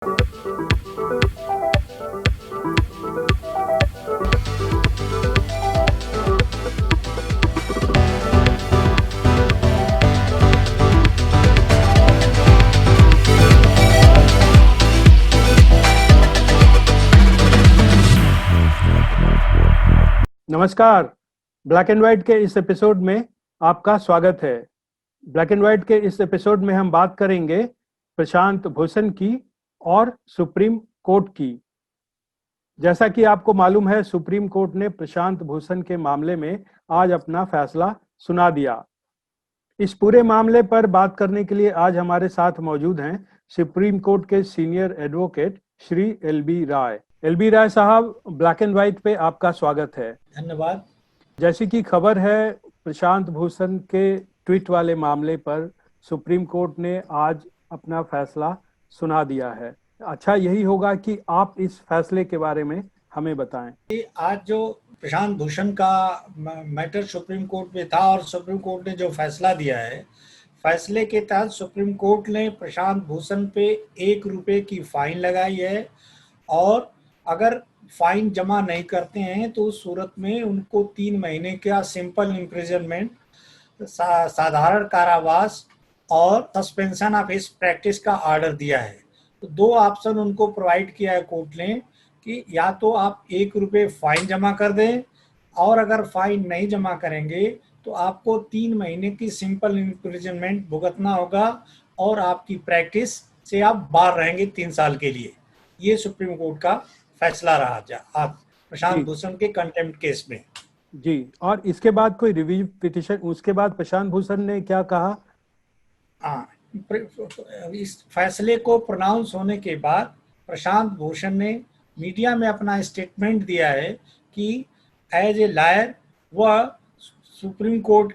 नमस्कार। Black and white के इस एपिसोड में आपका स्वागत है। ब्लैक एंड व्हाइट के इस एपिसोड में हम बात करेंगे प्रशांत भूषण की और सुप्रीम कोर्ट की। जैसा कि आपको मालूम है, सुप्रीम कोर्ट ने प्रशांत भूषण के मामले में आज अपना फैसला सुना दिया। इस पूरे मामले पर बात करने के लिए आज हमारे साथ मौजूद हैं सुप्रीम कोर्ट के सीनियर एडवोकेट श्री एल.बी. राय। एल.बी. राय साहब, ब्लैक एंड व्हाइट पे आपका स्वागत है। धन्यवाद। जैसी कि खबर है, प्रशांत भूषण के ट्वीट वाले मामले पर सुप्रीम कोर्ट ने आज अपना फैसला सुना दिया है। अच्छा यही होगा कि आप इस फैसले के बारे में हमें बताएं। आज जो प्रशांत भूषण का मैटर सुप्रीम कोर्ट में था और सुप्रीम कोर्ट ने जो फैसला दिया है, फैसले के तहत सुप्रीम कोर्ट ने प्रशांत भूषण पे ₹1 की फाइन लगाई है और अगर फाइन जमा नहीं करते हैं तो उस सूरत में उनको 3 महीने का सिंपल इम्प्रिजनमेंट, साधारण कारावास और सस्पेंशन ऑफ हिज प्रैक्टिस का ऑर्डर दिया है। तो 2 ऑप्शन उनको प्रोवाइड किया है कोर्ट ने कि या तो आप ₹1 फाइन जमा कर दें और अगर फाइन नहीं जमा करेंगे तो आपको 3 महीने की सिंपल इम्प्रिजनमेंट भुगतना होगा और आपकी प्रैक्टिस से आप बाहर रहेंगे 3 साल के लिए। ये सुप्रीम कोर्ट का फैसला रहा आज प्रशांत भूषण के कंटेम्प्ट केस में। जी, और इसके बाद कोई रिव्यू पिटीशन, उसके बाद प्रशांत भूषण ने क्या कहा? इस फैसले को प्रोनाउंस होने के बाद प्रशांत भूषण ने मीडिया में अपना स्टेटमेंट दिया है कि एज ए लॉयर वह सुप्रीम कोर्ट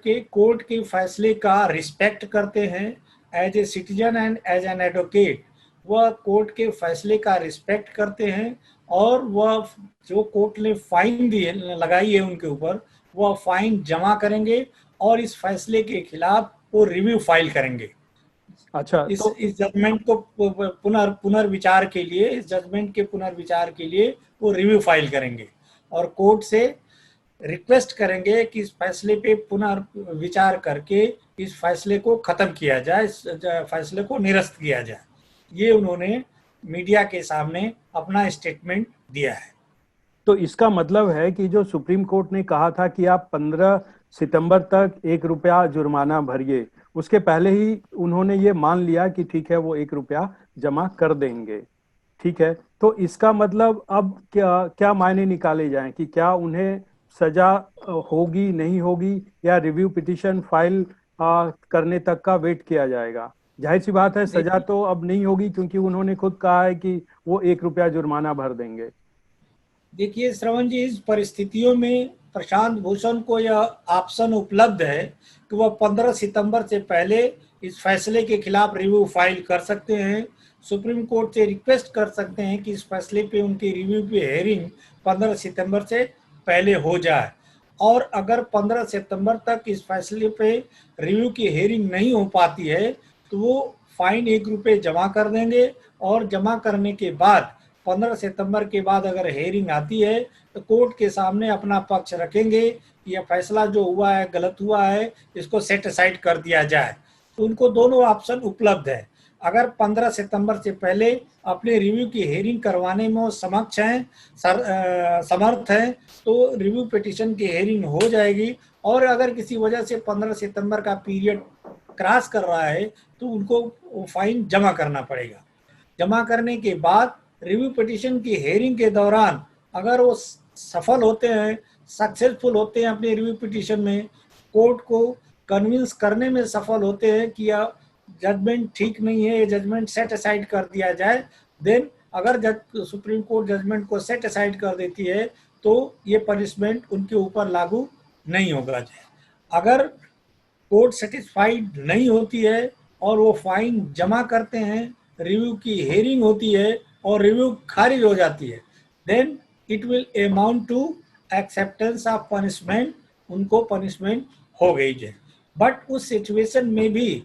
के फैसले का रिस्पेक्ट करते हैं। As a citizen and as an advocate वह कोर्ट के फैसले का रिस्पेक्ट करते हैं और वह जो कोर्ट ने फाइन लगाई है उनके ऊपर, वह फाइन जमा करेंगे और इस फैसले के खिलाफ वो रिव्यू फाइल करेंगे। अच्छा, इस जजमेंट को पुनर्विचार के लिए, इस जजमेंट के पुनर्विचार के लिए वो रिव्यू फाइल करेंगे और कोर्ट से रिक्वेस्ट करेंगे कि इस फैसले पे पुनर्विचार करके इस फैसले को खत्म किया जाए, इस फैसले को निरस्त किया जाए। ये उन्होंने मीडिया के सामने अपना स्टेटमेंट दिया है। तो इसका मतलब है कि जो सुप्रीम कोर्ट ने कहा था कि आप 15 सितंबर तक ₹1 जुर्माना भरिए, उसके पहले ही उन्होंने ये मान लिया कि ठीक है वो ₹1 जमा कर देंगे। ठीक है, तो इसका मतलब अब क्या मायने निकाले जाएं कि क्या उन्हें सजा होगी, नहीं होगी, या रिव्यू पिटीशन फाइल करने तक का वेट किया जाएगा? जाहिर सी बात है सजा तो अब नहीं होगी क्योंकि उन्होंने खुद कहा है कि वो ₹1 जुर्माना भर देंगे। देखिए श्रवण जी, इस परिस्थितियों में प्रशांत भूषण को यह ऑप्शन उपलब्ध है कि वह 15 सितंबर से पहले इस फैसले के खिलाफ रिव्यू फाइल कर सकते हैं। सुप्रीम कोर्ट से रिक्वेस्ट कर सकते हैं कि इस फैसले पे उनकी रिव्यू पे हेयरिंग 15 सितंबर से पहले हो जाए और अगर 15 सितंबर तक इस फैसले पे रिव्यू की हेयरिंग नहीं हो पाती है तो वो फाइन ₹1 जमा कर देंगे और जमा करने के बाद 15 सितंबर के बाद अगर हेयरिंग आती है तो कोर्ट के सामने अपना पक्ष रखेंगे कि यह फैसला जो हुआ है गलत हुआ है, इसको सेट असाइड कर दिया जाए। तो उनको दोनों ऑप्शन उपलब्ध है। अगर 15 सितंबर से पहले अपने रिव्यू की हेयरिंग करवाने में वो समक्ष हैं, समर्थ हैं, तो रिव्यू पिटीशन की हेयरिंग हो जाएगी और अगर किसी वजह से 15 सितंबर का पीरियड क्रॉस कर रहा है तो उनको फाइन जमा करना पड़ेगा। जमा करने के बाद रिव्यू पिटीशन की हेयरिंग के दौरान अगर वो सफल होते हैं, सक्सेसफुल होते हैं अपने रिव्यू पिटीशन में, कोर्ट को कन्विंस करने में सफल होते हैं कि यह जजमेंट ठीक नहीं है, ये जजमेंट सेट असाइड कर दिया जाए, देन अगर सुप्रीम कोर्ट जजमेंट को सेट असाइड कर देती है तो ये पनिशमेंट उनके ऊपर लागू नहीं होगा। अगर कोर्ट सेटिस्फाइड नहीं होती है और वो फाइन जमा करते हैं, रिव्यू की हेयरिंग होती है और रिव्यू खारिज हो जाती है, then it will amount to acceptance of punishment, उनको पनिशमेंट हो गई है। बट उस सिचुएशन में भी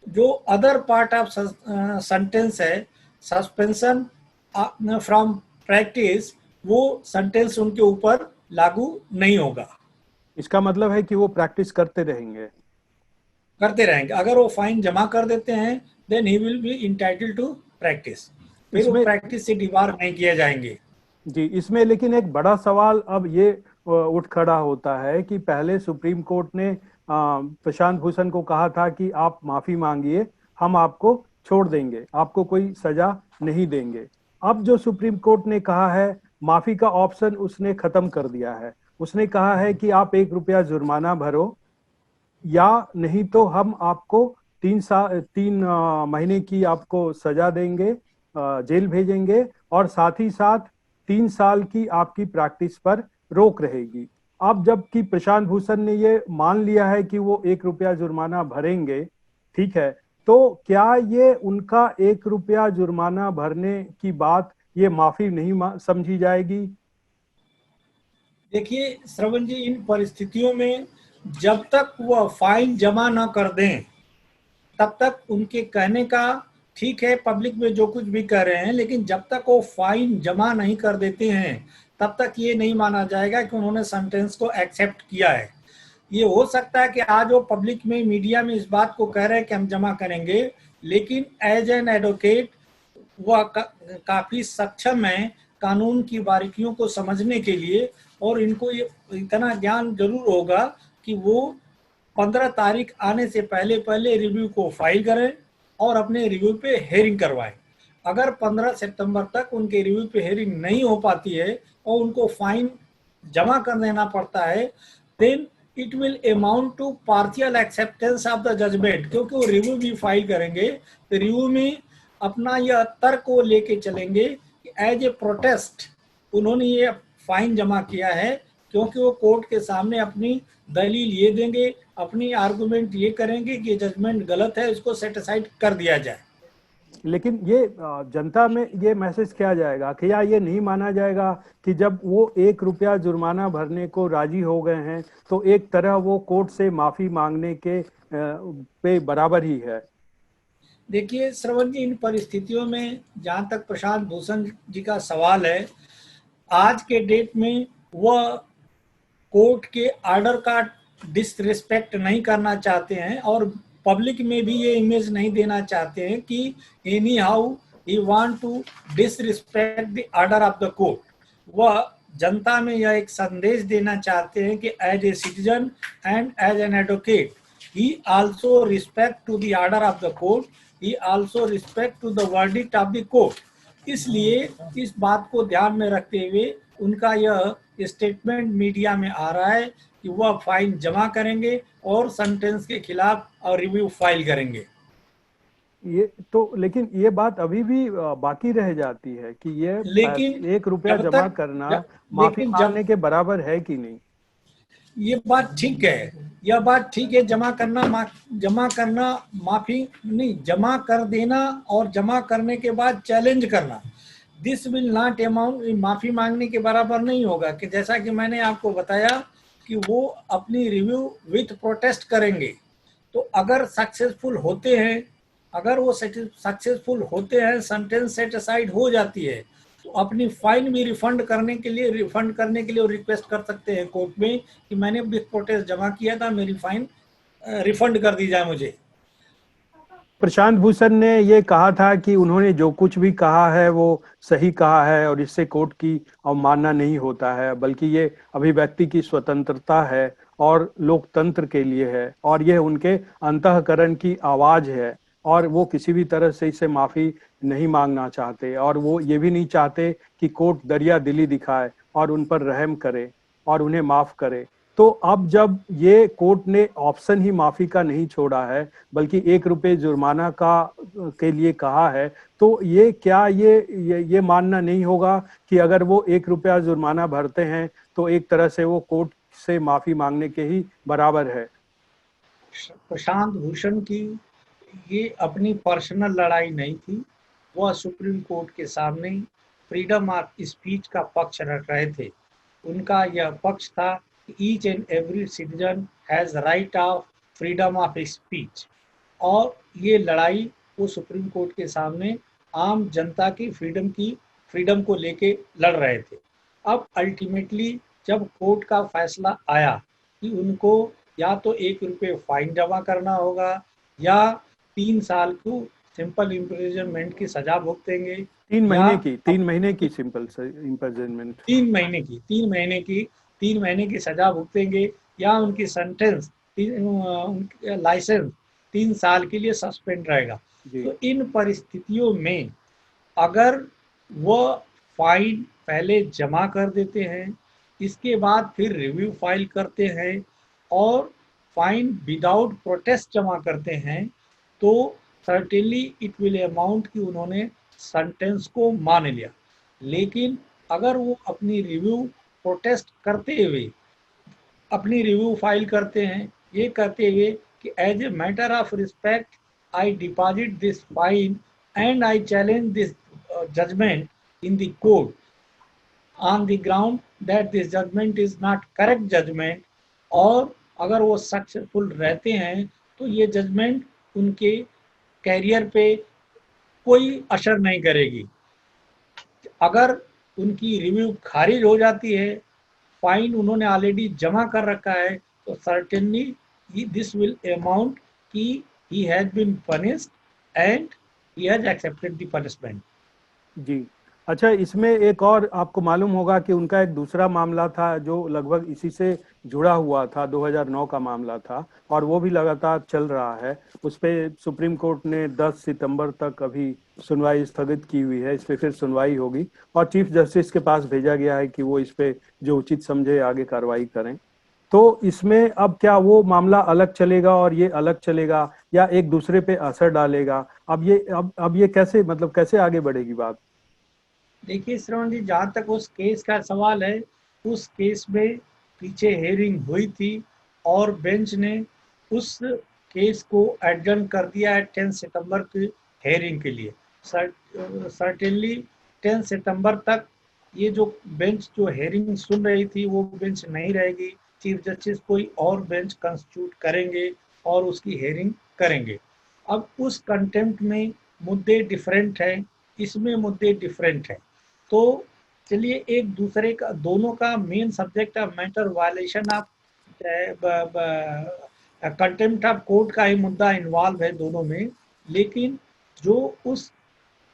जो अदर पार्ट ऑफ सेंटेंस है सस्पेंशन फ्रॉम प्रैक्टिस, वो सेंटेंस उनके ऊपर लागू नहीं होगा। इसका मतलब है कि वो प्रैक्टिस करते रहेंगे। करते रहेंगे। अगर वो फाइन जमा कर देते हैं then he will be entitled to practice, फिर वो इसमें प्रैक्टिस से डिबार नहीं किए जाएंगे। जी, इसमें लेकिन एक बड़ा सवाल अब ये उठ खड़ा होता है कि पहले सुप्रीम कोर्ट ने प्रशांत भूषण को कहा था कि आप माफी मांगिए, हम आपको छोड़ देंगे, आपको कोई सजा नहीं देंगे। अब जो सुप्रीम कोर्ट ने कहा है, माफी का ऑप्शन उसने खत्म कर दिया है। उसने कहा है कि आप 1 रुपया जुर्माना भरो, या नहीं तो हम आपको 3 महीने की आपको सजा देंगे, जेल भेजेंगे, और साथ ही साथ 3 साल की आपकी प्रैक्टिस पर रोक रहेगी। अब जबकि प्रशांत भूषण ने ये मान लिया है कि वो 1 रुपया जुर्माना भरेंगे, ठीक है, तो क्या ये उनका 1 रुपया जुर्माना भरने की बात ये माफी नहीं समझी जाएगी? देखिए श्रवण जी, इन परिस्थितियों में जब तक वह फाइन जमा न कर दें तब तक उनके कहने का ठीक है, पब्लिक में जो कुछ भी कह रहे हैं, लेकिन जब तक वो फाइन जमा नहीं कर देते हैं तब तक ये नहीं माना जाएगा कि उन्होंने सेंटेंस को एक्सेप्ट किया है। ये हो सकता है कि आज वो पब्लिक में, मीडिया में इस बात को कह रहे हैं कि हम जमा करेंगे, लेकिन एज एन एडवोकेट वह काफी सक्षम है कानून की बारीकियों को समझने के लिए, और इनको ये इतना ज्ञान जरूर होगा कि वो 15 तारीख आने से पहले पहले रिव्यू को फाइल करें और अपने रिव्यू पे हेयरिंग करवाएं। अगर 15 सितंबर तक उनके रिव्यू पे हेयरिंग नहीं हो पाती है और उनको फाइन जमा कर देना पड़ता है, then it will amount to partial acceptance of the judgment, क्योंकि वो रिव्यू भी फाइल करेंगे तो रिव्यू में अपना यह तर्क को लेके चलेंगे कि एज ए प्रोटेस्ट उन्होंने ये फाइन जमा किया है, क्योंकि वो कोर्ट के सामने अपनी दलील ये देंगे, अपनी आर्गुमेंट ये करेंगे कि जजमेंट गलत है, इसको सेटिसाइड कर दिया जाए। लेकिन ये जनता में ये मैसेज किया जाएगा कि या ये नहीं माना जाएगा कि जब वो 1 रुपया जुर्माना भरने को राजी हो गए हैं तो एक तरह वो कोर्ट से माफी मांगने के पे बराबर ही है। देखिए श्रवण जी, इन परिस्थितियों में जहां तक प्रशांत भूषण जी का सवाल है, आज के डेट में वह कोर्ट के ऑर्डर का डिसरिस्पेक्ट नहीं करना चाहते हैं और पब्लिक में भी ये इमेज नहीं देना चाहते हैं कि anyhow he want to disrespect the order of the court. वह जनता में यह एक संदेश देना चाहते हैं कि as a citizen and as an advocate he also respect to the order of the court, he also respect to the verdict of the court। इसलिए इस बात को ध्यान में रखते हुए उनका यह स्टेटमेंट मीडिया में आ रहा है कि वह फाइन जमा करेंगे और सेंटेंस के खिलाफ और रिव्यू फाइल करेंगे। ये तो लेकिन ये बात अभी भी बाकी रह जाती है कि ये लेकिन 1 रुपया जब जमा तक करना माफी लेकिन मांगने जब के बराबर है कि नहीं? ये बात ठीक है, यह बात ठीक है, जमा करना माफी नहीं, जमा कर देना और जमा करने के बाद चैलेंज करना, दिस विल नॉट अमाउंट, माफी मांगने के बराबर नहीं होगा। कि जैसा कि मैंने आपको बताया कि वो अपनी रिव्यू विथ प्रोटेस्ट करेंगे, तो अगर सक्सेसफुल होते हैं, अगर वो सक्सेसफुल होते हैं, सेंटेंस सेट असाइड हो जाती है, तो अपनी फाइन भी रिफंड करने के लिए वो रिक्वेस्ट कर सकते हैं कोर्ट में कि मैंने विथ प्रोटेस्ट जमा किया था, मेरी फाइन रिफंड कर दी जाए मुझे। प्रशांत भूषण ने ये कहा था कि उन्होंने जो कुछ भी कहा है वो सही कहा है और इससे कोर्ट की अवमानना नहीं होता है, बल्कि ये अभिव्यक्ति की स्वतंत्रता है और लोकतंत्र के लिए है, और ये उनके अंतःकरण की आवाज है, और वो किसी भी तरह से इससे माफी नहीं मांगना चाहते, और वो ये भी नहीं चाहते कि कोर्ट दरिया दिली दिखाए और उन पर रहम करे और उन्हें माफ करे। तो अब जब ये कोर्ट ने ऑप्शन ही माफी का नहीं छोड़ा है बल्कि 1 रुपये जुर्माना का के लिए कहा है, तो ये क्या ये मानना नहीं होगा कि अगर वो 1 रुपया जुर्माना भरते हैं तो एक तरह से वो कोर्ट से माफी मांगने के ही बराबर है? प्रशांत भूषण की ये अपनी पर्सनल लड़ाई नहीं थी, वह सुप्रीम कोर्ट के सामने फ्रीडम ऑफ स्पीच का पक्ष रख रहे थे। उनका यह पक्ष था कि each and every citizen has right of freedom of speech, और ये लड़ाई वो सुप्रीम कोर्ट के सामने आम जनता की फ्रीडम को लेके लड़ रहे थे। अब अल्टीमेटली जब कोर्ट का फैसला आया कि उनको या तो 1 रुपये फाइन जमा करना होगा या 3 साल को सिंपल इम्प्रिजनमेंट की सजा भुगतेंगे या 3 महीने की सिंपल इम्प्रिजनमेंट। 3 महीने की सजा भुगतेंगे या उनकी सेंटेंस लाइसेंस 3 साल के लिए सस्पेंड रहेगा। जी। तो इन परिस्थितियों में अगर वह फाइन पहले जमा कर देते हैं, इसके बाद फिर रिव्यू फाइल करते हैं और फाइन विदाउट प्रोटेस्ट जमा करते हैं, तो सर्टेनली इट विल अमाउंट कि उन्होंने सेंटेंस को मान लिया। लेकिन अगर वो अपनी रिव्यू प्रोटेस्ट करते हुए अपनी रिव्यू फाइल करते हैं, ये कहते हुए कि as a matter of respect I deposit this fine and I challenge this judgment in the court on the ground that this judgment is not correct judgment, और अगर वो सक्सेसफुल रहते हैं तो ये जजमेंट उनके कैरियर पे कोई असर नहीं करेगी। अगर उनकी रिव्यू खारिज हो जाती है, फाइन उन्होंने ऑलरेडी जमा कर रखा है, तो सर्टेनली दिस विल अमाउंट कि he has been punished and he has accepted the punishment. जी। अच्छा, इसमें एक और आपको मालूम होगा कि उनका एक दूसरा मामला था जो लगभग इसी से जुड़ा हुआ था, 2009 का मामला था, और वो भी लगातार चल रहा है। उस पे सुप्रीम कोर्ट ने 10 सितंबर तक अभी सुनवाई स्थगित की हुई है। इस पे फिर सुनवाई होगी और चीफ जस्टिस के पास भेजा गया है कि वो इस पे जो उचित समझे आगे कार्रवाई करें। तो इसमें अब क्या वो मामला अलग चलेगा और ये अलग चलेगा, या एक दूसरे पे असर डालेगा? अब ये कैसे, मतलब कैसे आगे बढ़ेगी बात? देखिए श्रवण जी, जहाँ तक उस केस का सवाल है, उस केस में पीछे हेयरिंग हुई थी और बेंच ने उस केस को एडजर्न कर दिया है 10 सितंबर की हेयरिंग के लिए। सर्टेनली 10 सितंबर तक ये जो बेंच जो हेयरिंग सुन रही थी वो बेंच नहीं रहेगी। चीफ जस्टिस कोई और बेंच कंस्टिट्यूट करेंगे और उसकी हेयरिंग करेंगे। अब उस कंटेम्प्ट में मुद्दे डिफरेंट हैं, इसमें मुद्दे डिफरेंट हैं। तो चलिए एक दूसरे का, दोनों का main subject of matter violation of contempt of court का ही मुद्दा इन्वॉल्व है दोनों में। लेकिन जो उस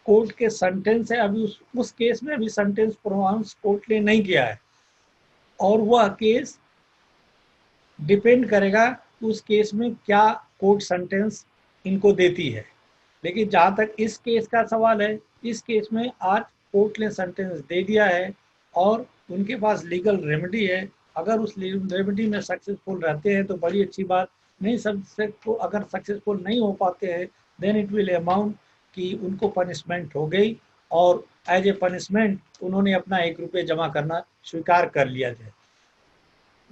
कोर्ट के सेंटेंस है, अभी उस केस में अभी सेंटेंस प्रोनाउंस कोर्ट ने नहीं किया है और वह केस डिपेंड करेगा उस केस में क्या कोर्ट सेंटेंस इनको देती है। लेकिन जहाँ तक इस केस का सवाल है, इस केस में आज कोर्ट ने सेंटेंस दे दिया है और उनके पास लीगल रेमेडी है। अगर उस रेमेडी में सक्सेसफुल रहते हैं तो बड़ी अच्छी बात, नहीं सक्सेसफुल, अगर सक्सेसफुल नहीं हो पाते हैं देन इट विल अमाउंट कि उनको पनिशमेंट हो गई और एज ए पनिशमेंट उन्होंने अपना 1 रुपये जमा करना स्वीकार कर लिया जाए।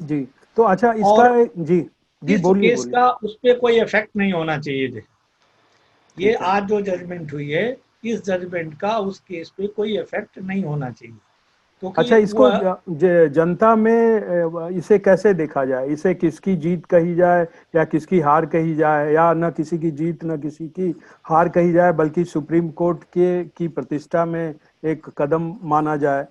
जी। तो अच्छा, इसका और जी जी, इस बोलिए केस बोलिए। का उस पर कोई इफेक्ट नहीं होना चाहिए। ये ठीक है। आज जो जजमेंट हुई है, इस जजमेंट का उस केस पे कोई इफेक्ट नहीं होना चाहिए, अच्छा, क्योंकि इसको वह जनता में इसे कैसे देखा जाए? इसे किसकी जीत कही जाए या किसकी हार कही जाए, या न किसी की जीत न किसी की हार कही जाए, बल्कि सुप्रीम कोर्ट के की प्रतिष्ठा में एक कदम माना जाए?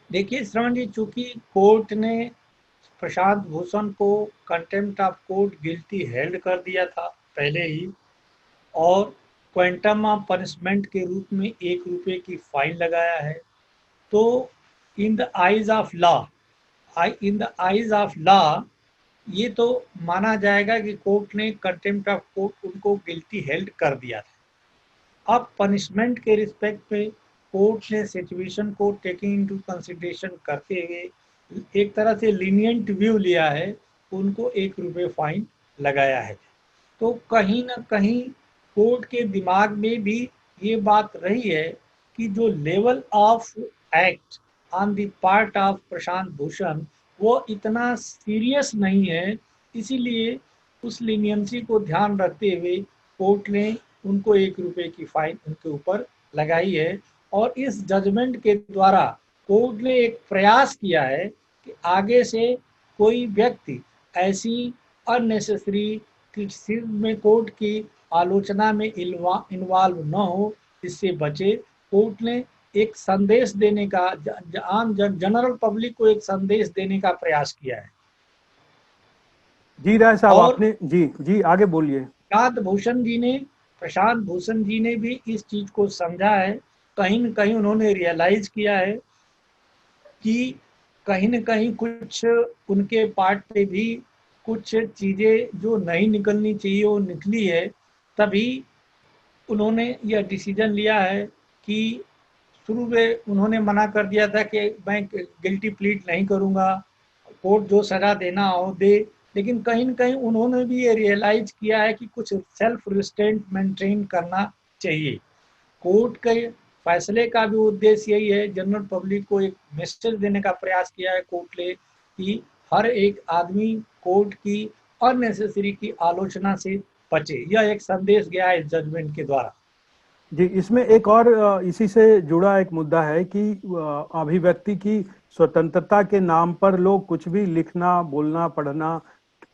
देखिए श्रवण जी, चूंकि कोर्ट ने प्रशांत भूषण को contempt of court guilty held कर दिया था पहले ही, और क्वांटम ऑफ पनिशमेंट के रूप में 1 रुपये की फाइन लगाया है, तो in the eyes of law ये तो माना जाएगा कि कोर्ट ने कंटेम्प्ट ऑफ कोर्ट उनको गिल्टी हेल्ड कर दिया था। अब पनिशमेंट के रिस्पेक्ट पे कोर्ट ने सिचुएशन को टेकिंग इनटू कंसिडरेशन करते हुए एक तरह से लीनियंट व्यू लिया है, उनको 1 रुपये फाइन लगाया है। तो कहीं ना कहीं कोर्ट के दिमाग में भी ये बात रही है कि जो level of act on the part of Prashant Bhushan वो इतना सीरियस नहीं है, इसीलिए उस लीनियंसी को ध्यान रखते हुए कोर्ट ने उनको 1 रुपये की फाइन उनके ऊपर लगाई है। और इस जजमेंट के द्वारा कोर्ट ने एक प्रयास किया है कि आगे से कोई व्यक्ति ऐसी अननेसेसरी क्रिटिसिज्म में कोर्ट की आलोचना में इन्वॉल्व न हो, इससे बचे। कोर्ट ने एक संदेश देने का, आम जनरल पब्लिक को एक संदेश देने का प्रयास किया है। जी राय साहब, और आपने जी जी आगे बोलिए। प्रशांत भूषण जी ने भी इस चीज को समझा है। कहीं न कहीं उन्होंने रियलाइज किया है कि कहीं न कहीं कुछ उनके पार्ट पे भी कुछ चीजें जो नहीं निकलनी चाहिए वो निकली है। तभी उन्होंने यह डिसीजन लिया है कि शुरू में उन्होंने मना कर दिया था कि मैं गिल्टी प्लीड नहीं करूंगा, कोर्ट जो सजा देना हो दे। लेकिन कहीं न कहीं उन्होंने भी ये रियलाइज किया है कि कुछ सेल्फ रिस्ट्रेंट मेंटेन करना चाहिए। कोर्ट के फैसले का भी उद्देश्य यही है, जनरल पब्लिक को एक मैसेज देने का प्रयास किया है कोर्ट ने कि हर एक आदमी कोर्ट की अननेसेसरी की आलोचना से बचे। यह एक संदेश गया है जजमेंट के द्वारा। जी, इसमें एक और इसी से जुड़ा एक मुद्दा है कि अभिव्यक्ति की स्वतंत्रता के नाम पर लोग कुछ भी लिखना, बोलना,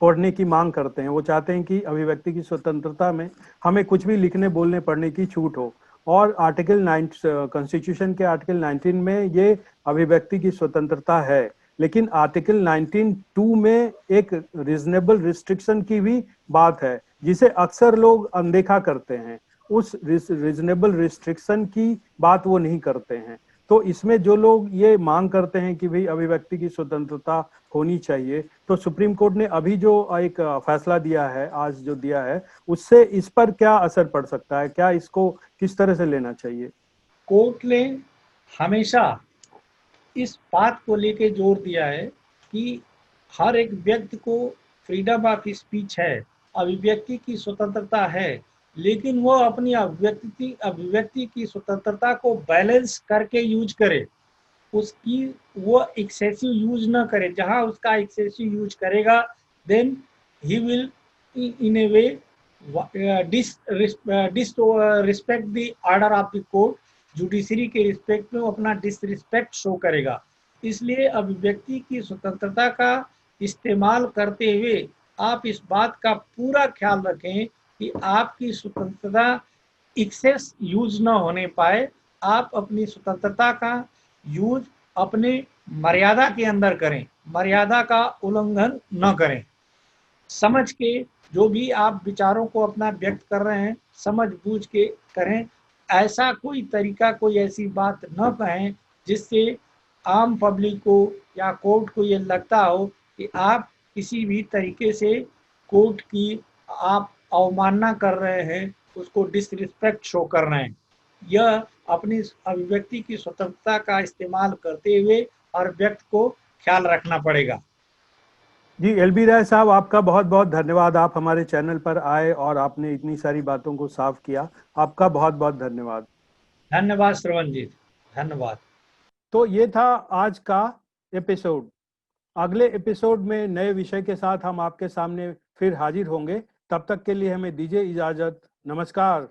पढ़ने की मांग करते हैं। वो चाहते हैं कि अभिव्यक्ति की स्वतंत्रता में हमें कुछ भी लिखने, बोलने, पढ़ने की छूट हो। और आर्टिकल 9 कॉन्स्टिट्यूशन के आर्टिकल 19 में ये अभिव्यक्ति की स्वतंत्रता है, लेकिन आर्टिकल 19(2) में एक रीजनेबल रिस्ट्रिक्शन की भी बात है, जिसे अक्सर लोग अनदेखा करते हैं। उस रीजनेबल रिस्ट्रिक्शन की बात वो नहीं करते हैं। तो इसमें जो लोग ये मांग करते हैं कि भाई अभिव्यक्ति की स्वतंत्रता होनी चाहिए, तो सुप्रीम कोर्ट ने अभी जो एक फैसला दिया है, आज जो दिया है, उससे इस पर क्या असर पड़ सकता है? क्या इसको किस तरह से लेना चाहिए? कोर्ट ने हमेशा इस बात को लेके जोर दिया है कि हर एक व्यक्ति को फ्रीडम ऑफ स्पीच है, अभिव्यक्ति की स्वतंत्रता है, लेकिन वो अपनी अभिव्यक्ति की स्वतंत्रता को बैलेंस करके यूज करे। उसकी वो एक्सेसिव यूज ना करे। जहां उसका एक्सेसिव यूज करेगा, then he will in a way respect the order of the court. Judiciary के रिस्पेक्ट में वो अपना डिसरिस्पेक्ट शो करेगा। इसलिए अभिव्यक्ति की स्वतंत्रता का इस्तेमाल करते हुए आप इस बात का पूरा ख्याल रखें कि आपकी स्वतंत्रता एक्सेस यूज न होने पाए। आप अपनी स्वतंत्रता का यूज अपने मर्यादा के अंदर करें, मर्यादा का उल्लंघन न करें। समझ के जो भी आप विचारों को अपना व्यक्त कर रहे हैं, समझ बूझ के करें। ऐसा कोई तरीका, कोई ऐसी बात न कहें जिससे आम पब्लिक को या कोर्ट को ये लगता हो कि आप किसी भी तरीके से कोर्ट की आप अवमानना कर रहे हैं, उसको डिसरिस्पेक्ट शो कर रहे हैं। यह अपनी अभिव्यक्ति की स्वतंत्रता का इस्तेमाल करते हुए हर व्यक्ति को ख्याल रखना पड़ेगा। जी, एलबी राय साहब, आपका बहुत बहुत धन्यवाद। आप हमारे चैनल पर आए और आपने इतनी सारी बातों को साफ किया। आपका बहुत बहुत धन्यवाद। धन्यवाद श्रवणजीत, धन्यवाद। तो ये था आज का एपिसोड। अगले एपिसोड में नए विषय के साथ हम आपके सामने फिर हाजिर होंगे। तब तक के लिए हमें दीजिए इजाजत। नमस्कार।